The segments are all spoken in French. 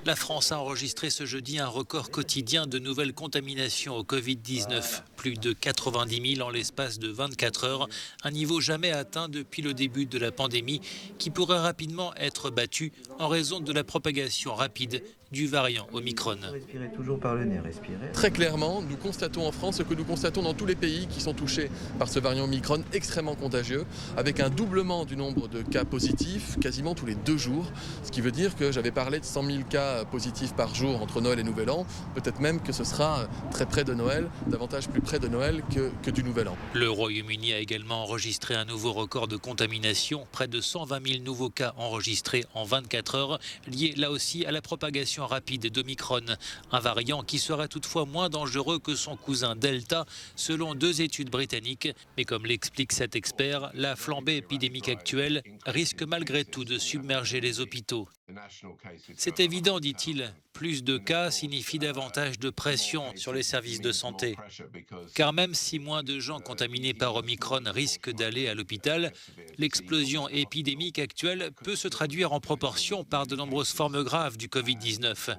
La France a enregistré ce jeudi un record quotidien de nouvelles contaminations au Covid-19. Plus de 90 000 en l'espace de 24 heures, un niveau jamais atteint depuis le début de la pandémie qui pourrait rapidement être battu en raison de la propagation rapide du variant Omicron. Respirez toujours par le nez, respirez. Très clairement, nous constatons en France ce que nous constatons dans tous les pays qui sont touchés par ce variant Omicron extrêmement contagieux, avec un doublement du nombre de cas positifs quasiment tous les 2 jours. Ce qui veut dire que j'avais parlé de 100 000 cas positifs par jour entre Noël et Nouvel An. Peut-être même que ce sera très près de Noël, davantage plus près de Noël que du Nouvel An. Le Royaume-Uni a également enregistré un nouveau record de contamination. Près de 120 000 nouveaux cas enregistrés en 24 heures, liés là aussi à la propagation rapide d'Omicron. Un variant qui serait toutefois moins dangereux que son cousin Delta, selon 2 études britanniques. Mais comme l'explique cet expert, la flambée épidémique actuelle risque malgré tout de submerger les hôpitaux. C'est évident, dit-il, plus de cas signifie davantage de pression sur les services de santé. Car même si moins de gens contaminés par Omicron risquent d'aller à l'hôpital, l'explosion épidémique actuelle peut se traduire en proportion par de nombreuses formes graves du Covid-19.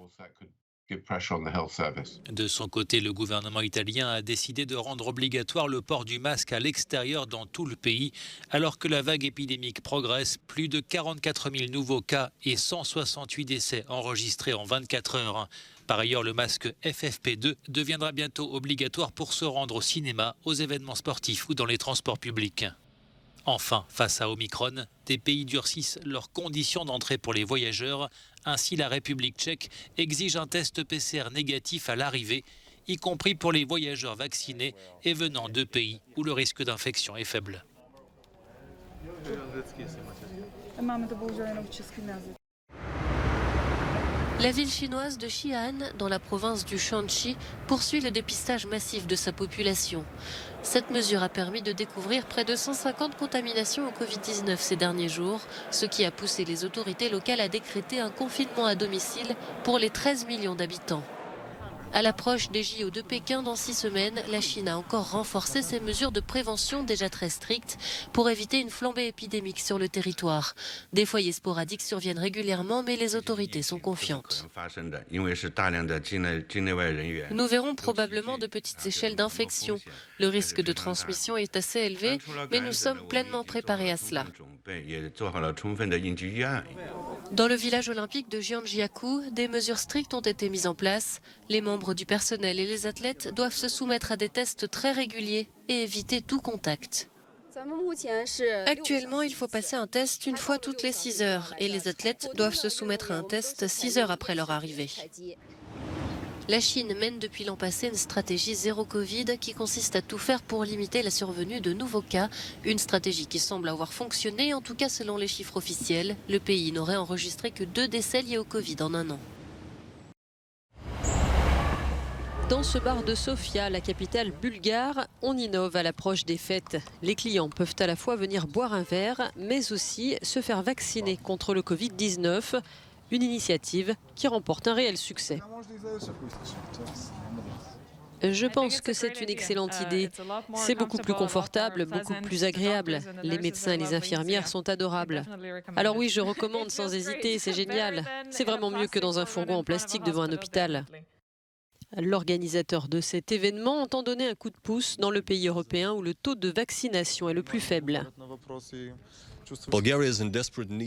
De son côté, le gouvernement italien a décidé de rendre obligatoire le port du masque à l'extérieur dans tout le pays, alors que la vague épidémique progresse. Plus de 44 000 nouveaux cas et 168 décès enregistrés en 24 heures. Par ailleurs, le masque FFP2 deviendra bientôt obligatoire pour se rendre au cinéma, aux événements sportifs ou dans les transports publics. Enfin, face à Omicron, des pays durcissent leurs conditions d'entrée pour les voyageurs. Ainsi, la République tchèque exige un test PCR négatif à l'arrivée, y compris pour les voyageurs vaccinés et venant de pays où le risque d'infection est faible. La ville chinoise de Xi'an, dans la province du Shanxi, poursuit le dépistage massif de sa population. Cette mesure a permis de découvrir près de 150 contaminations au Covid-19 ces derniers jours, ce qui a poussé les autorités locales à décréter un confinement à domicile pour les 13 millions d'habitants. À l'approche des JO de Pékin dans 6 semaines, la Chine a encore renforcé ses mesures de prévention déjà très strictes pour éviter une flambée épidémique sur le territoire. Des foyers sporadiques surviennent régulièrement, mais les autorités sont confiantes. Nous verrons probablement de petites échelles d'infection. Le risque de transmission est assez élevé, mais nous sommes pleinement préparés à cela. Dans le village olympique de Jiangjiakou, des mesures strictes ont été mises en place. Les membres du personnel et les athlètes doivent se soumettre à des tests très réguliers et éviter tout contact. Actuellement, il faut passer un test une fois toutes les 6 heures et les athlètes doivent se soumettre à un test 6 heures après leur arrivée. La Chine mène depuis l'an passé une stratégie zéro Covid qui consiste à tout faire pour limiter la survenue de nouveaux cas. Une stratégie qui semble avoir fonctionné, en tout cas selon les chiffres officiels. Le pays n'aurait enregistré que 2 décès liés au Covid en un an. Dans ce bar de Sofia, la capitale bulgare, on innove à l'approche des fêtes. Les clients peuvent à la fois venir boire un verre, mais aussi se faire vacciner contre le Covid-19. Une initiative qui remporte un réel succès. Je pense que c'est une excellente idée. C'est beaucoup plus confortable, beaucoup plus agréable. Les médecins et les infirmières sont adorables. Alors oui, je recommande sans hésiter, c'est génial. C'est vraiment mieux que dans un fourgon en plastique devant un hôpital. L'organisateur de cet événement entend donner un coup de pouce dans le pays européen où le taux de vaccination est le plus faible.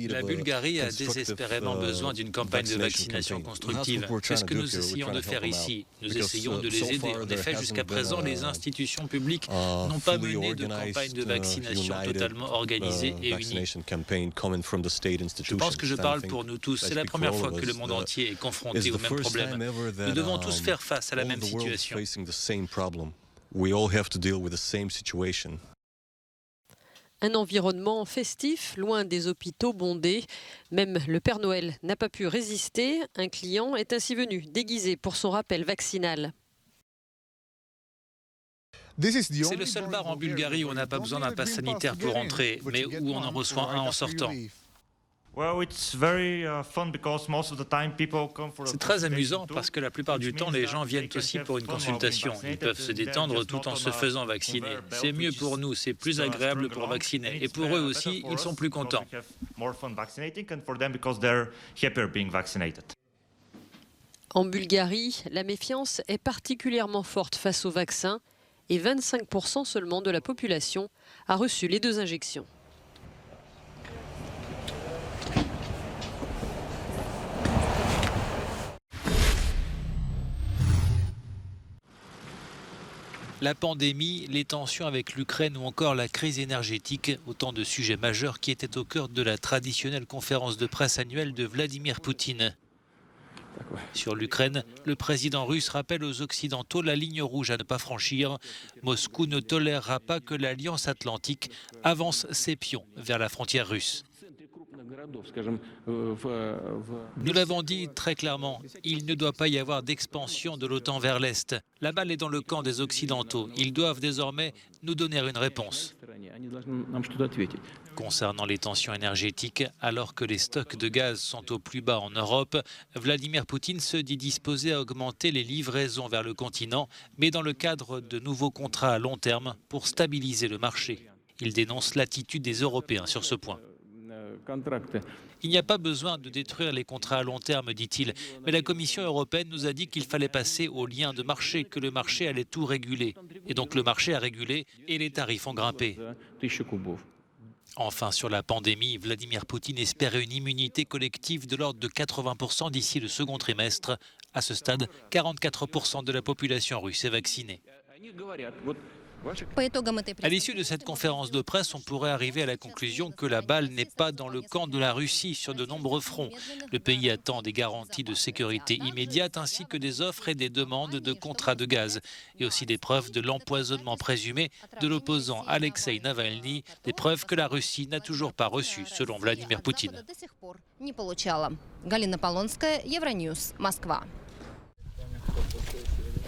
La Bulgarie a désespérément besoin d'une campagne de vaccination constructive. C'est ce que nous essayons de faire ici. Nous essayons de les aider. En effet, jusqu'à présent, les institutions publiques n'ont pas mené de campagne de vaccination totalement organisée et unie. Je pense que je parle pour nous tous. C'est la première fois que le monde entier est confronté au même problème. Nous devons tous faire face à la même situation. Un environnement festif, loin des hôpitaux bondés. Même le Père Noël n'a pas pu résister. Un client est ainsi venu, déguisé pour son rappel vaccinal. C'est le seul bar en Bulgarie où on n'a pas besoin d'un pass sanitaire pour entrer, mais où on en reçoit un en sortant. C'est très amusant parce que la plupart du temps, les gens viennent aussi pour une consultation. Ils peuvent se détendre tout en se faisant vacciner. C'est mieux pour nous, c'est plus agréable pour vacciner. Et pour eux aussi, ils sont plus contents. En Bulgarie, la méfiance est particulièrement forte face au vaccin et 25% seulement de la population a reçu les 2 injections. La pandémie, les tensions avec l'Ukraine ou encore la crise énergétique, autant de sujets majeurs qui étaient au cœur de la traditionnelle conférence de presse annuelle de Vladimir Poutine. Sur l'Ukraine, le président russe rappelle aux Occidentaux la ligne rouge à ne pas franchir. Moscou ne tolérera pas que l'Alliance atlantique avance ses pions vers la frontière russe. Nous l'avons dit très clairement, il ne doit pas y avoir d'expansion de l'OTAN vers l'Est. La balle est dans le camp des Occidentaux. Ils doivent désormais nous donner une réponse. Concernant les tensions énergétiques, alors que les stocks de gaz sont au plus bas en Europe, Vladimir Poutine se dit disposé à augmenter les livraisons vers le continent, mais dans le cadre de nouveaux contrats à long terme pour stabiliser le marché. Il dénonce l'attitude des Européens sur ce point. Il n'y a pas besoin de détruire les contrats à long terme, dit-il, mais la Commission européenne nous a dit qu'il fallait passer au lien de marché, que le marché allait tout réguler. Et donc le marché a régulé et les tarifs ont grimpé. Enfin, sur la pandémie, Vladimir Poutine espérait une immunité collective de l'ordre de 80% d'ici le second trimestre. À ce stade, 44% de la population russe est vaccinée. À l'issue de cette conférence de presse, on pourrait arriver à la conclusion que la balle n'est pas dans le camp de la Russie sur de nombreux fronts. Le pays attend des garanties de sécurité immédiate ainsi que des offres et des demandes de contrats de gaz et aussi des preuves de l'empoisonnement présumé de l'opposant Alexei Navalny, des preuves que la Russie n'a toujours pas reçues selon Vladimir Poutine.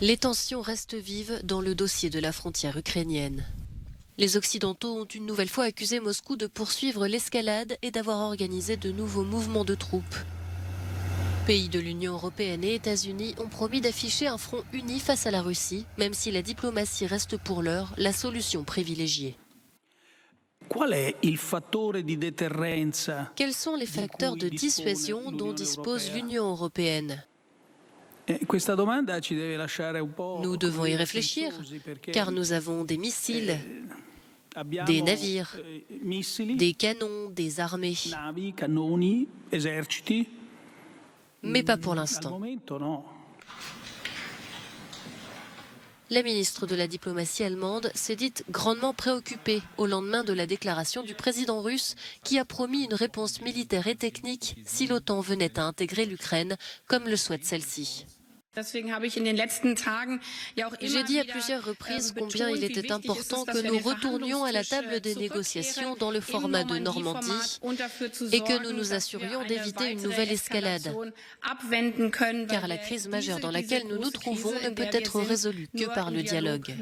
Les tensions restent vives dans le dossier de la frontière ukrainienne. Les Occidentaux ont une nouvelle fois accusé Moscou de poursuivre l'escalade et d'avoir organisé de nouveaux mouvements de troupes. Pays de l'Union européenne et États-Unis ont promis d'afficher un front uni face à la Russie, même si la diplomatie reste pour l'heure la solution privilégiée. Quels sont les facteurs de dissuasion dont dispose l'Union européenne ? Nous devons y réfléchir, car nous avons des missiles, des navires, des canons, des armées. Mais pas pour l'instant. La ministre de la diplomatie allemande s'est dite grandement préoccupée au lendemain de la déclaration du président russe qui a promis une réponse militaire et technique si l'OTAN venait à intégrer l'Ukraine, comme le souhaite celle-ci. J'ai dit à plusieurs reprises combien il était important que nous retournions à la table des négociations dans le format de Normandie et que nous nous assurions d'éviter une nouvelle escalade. Car la crise majeure dans laquelle nous nous trouvons ne peut être résolue que par le dialogue.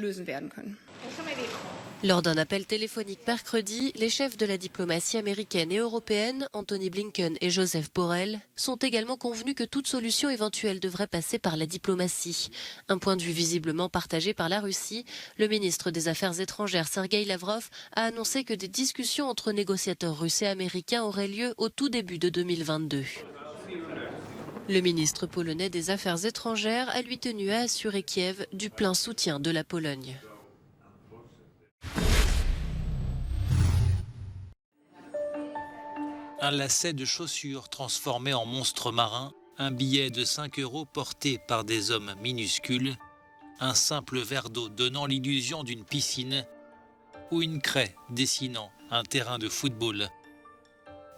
Lors d'un appel téléphonique mercredi, les chefs de la diplomatie américaine et européenne, Anthony Blinken et Joseph Borrell, sont également convenus que toute solution éventuelle devrait passer par la diplomatie. Un point de vue visiblement partagé par la Russie. Le ministre des Affaires étrangères Sergueï Lavrov a annoncé que des discussions entre négociateurs russes et américains auraient lieu au tout début de 2022. Le ministre polonais des Affaires étrangères a lui tenu à assurer Kiev du plein soutien de la Pologne. Un lacet de chaussures transformé en monstre marin, un billet de 5 € porté par des hommes minuscules, un simple verre d'eau donnant l'illusion d'une piscine ou une craie dessinant un terrain de football.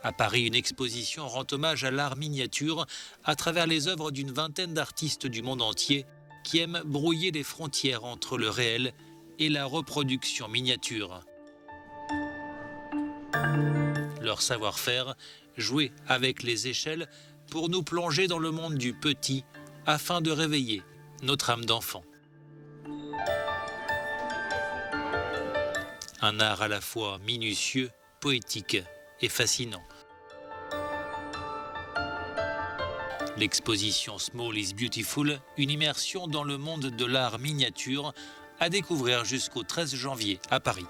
À Paris, une exposition rend hommage à l'art miniature à travers les œuvres d'une vingtaine d'artistes du monde entier qui aiment brouiller les frontières entre le réel et la reproduction miniature. Leur savoir-faire, jouer avec les échelles pour nous plonger dans le monde du petit afin de réveiller notre âme d'enfant. Un art à la fois minutieux, poétique et fascinant. L'exposition Small is Beautiful, une immersion dans le monde de l'art miniature, à découvrir jusqu'au 13 janvier à Paris.